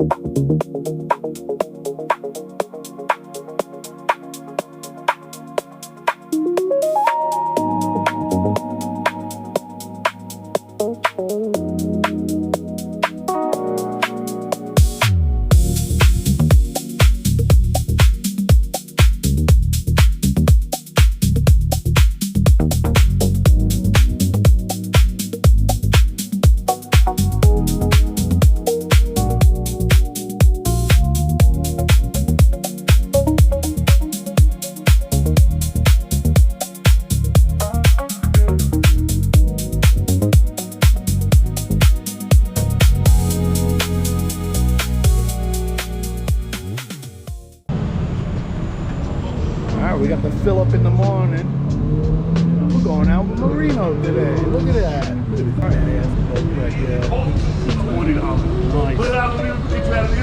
We got the fill up in the morning. We're going out with Marino today. Look at that. Look at this ass boat right there. $20. Nice. Put it out and we'll you out of the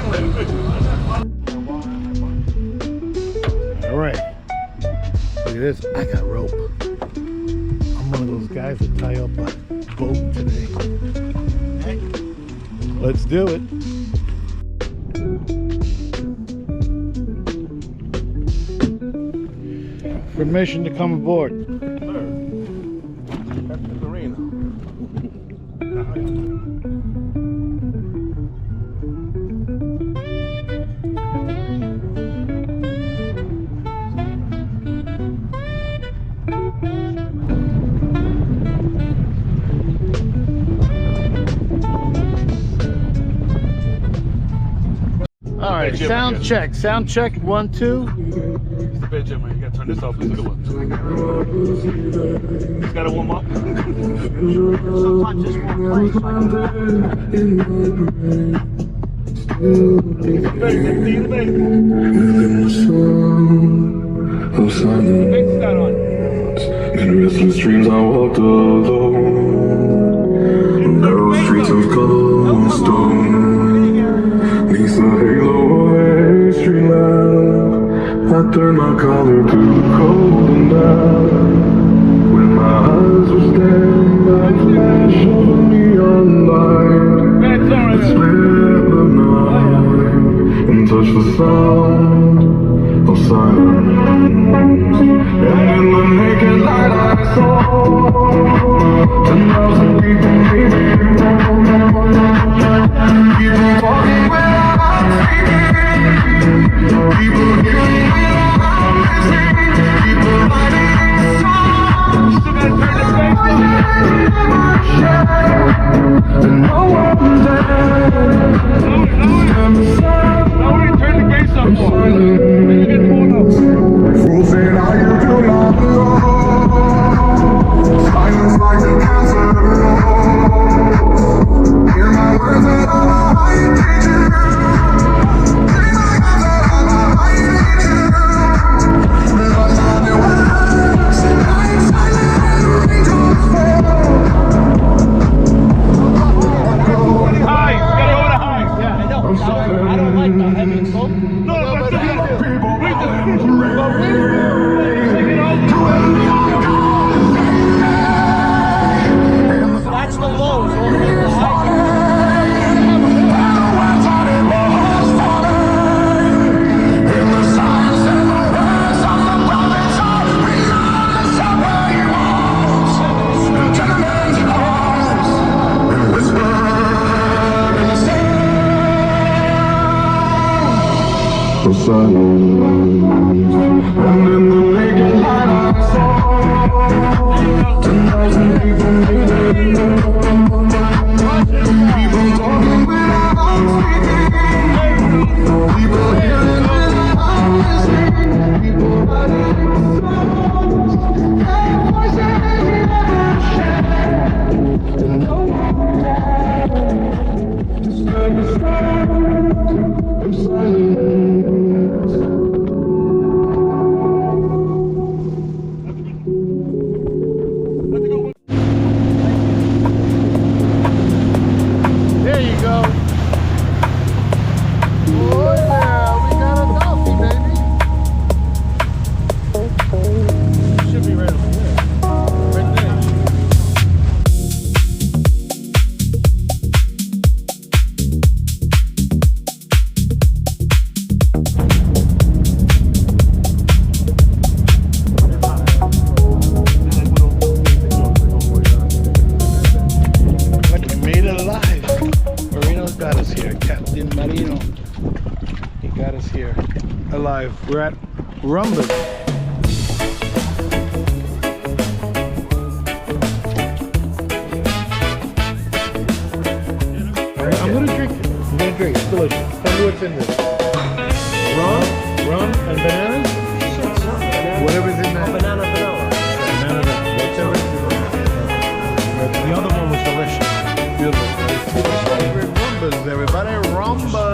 all right. Look at this. I got rope. I'm one of those guys that tie up a boat today. Let's do it. Permission to come aboard. Sir, Captain Marino. All right, sound check. Sound check. 1, 2. It's the bed, Jim. You gotta turn this off. This is a good one. It's gotta warm up. Sometimes just one place. In restless dreams I walked alone, narrow streets of cobblestone, neath the halo of a street lamp. I turned my collar to cold and dark. When my eyes were staring by the flash of a neon light that split the night and touched the sound of silence. And in the naked light I saw 10,000 people leaving, people talking without speaking, people hearing without listening, people writing songs, and no one there. Turn the gates up. Fools say now you do not know. Silence like a cancer. Hear my words and I teach you. Sing my hands and I teach you. But now the words and I am silent and the rain comes down. Highs, gotta go to highs. Yeah, I know. I don't like the heavy smoke. No, but that's the lows. All the highs. Silence, and in the naked light I saw 10,000 people leaving, people talking without speaking, people hearing without listening, people writing songs, and voices never shared, and no one dared to stand the sound of silence. There you go. Oh yeah, we got a dolphin, baby. Should be right over there. Right there. Captain Marino. He got us here alive. We're at Rumba's. I'm gonna drink it. I'm gonna drink it. It's delicious. Tell me what's in this. Rum and bananas? Whatever's in that. Banana vanilla. Banana, whatever's in that. The other one was delicious. Beautiful. Favorite Rumbas, everybody. Rumba.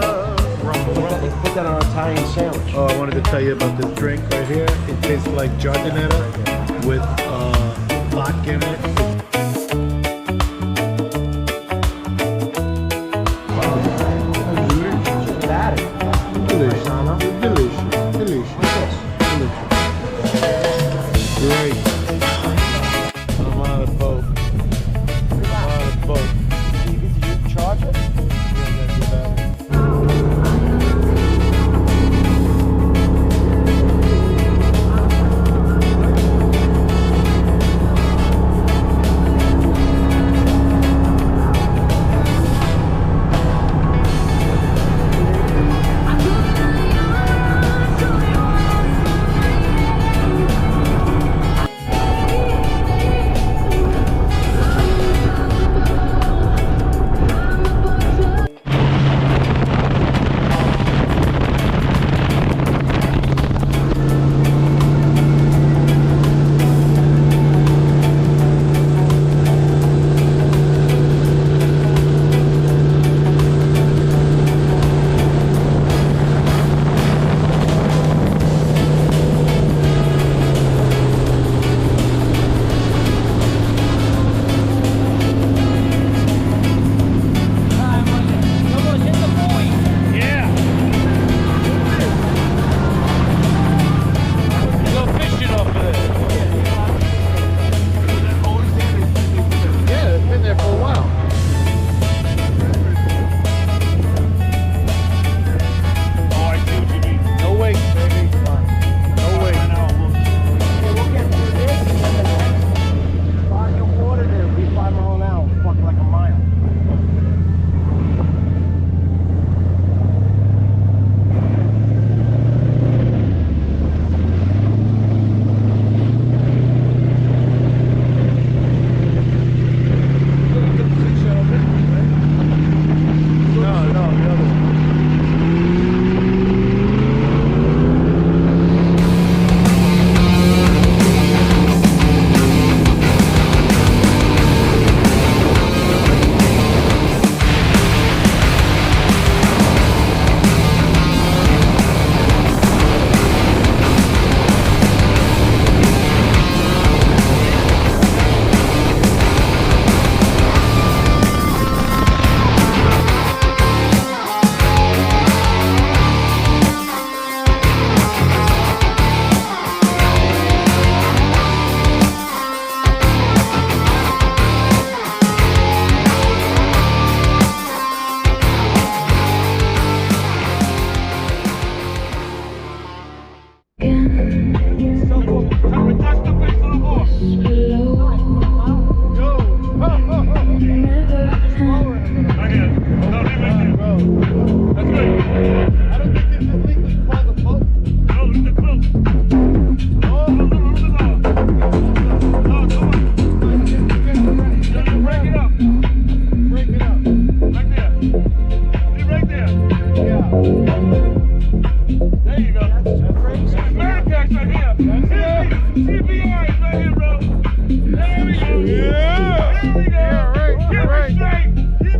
Put that on an Italian sandwich. Oh, I wanted to tell you about this drink right here. It tastes like giardinetta with vodka in it. Great. I'm on a boat. You charge it?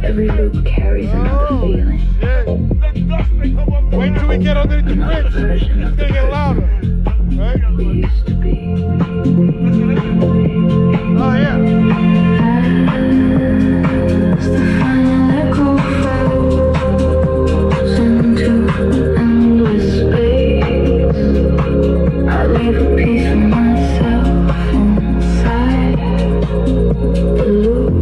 Every loop carries another feeling. Wait till we get underneath the bridge. It's gonna get louder. Right? We used to be. Oh yeah. As the final echo falls into endless space, I leave a piece of myself inside the loop.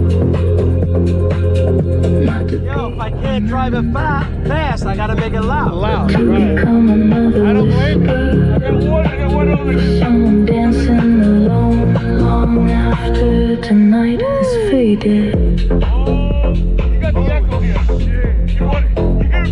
Yo, if I can't drive it fast, I gotta make it loud. Loud, To right. become another I don't blame you. I got one over here. someone dancing alone long after tonight has faded. Oh, you got the echo here. You want it? You hear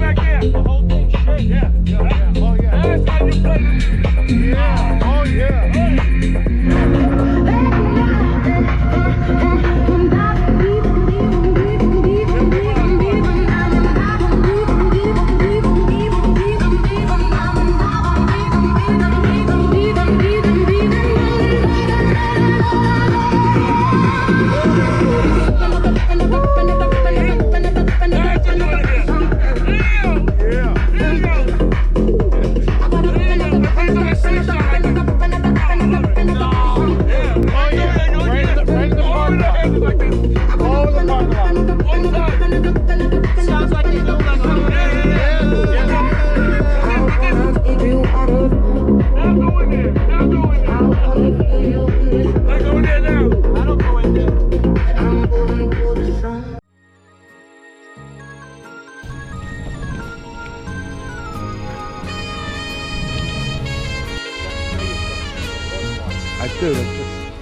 Dude, it's just...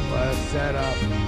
What a setup.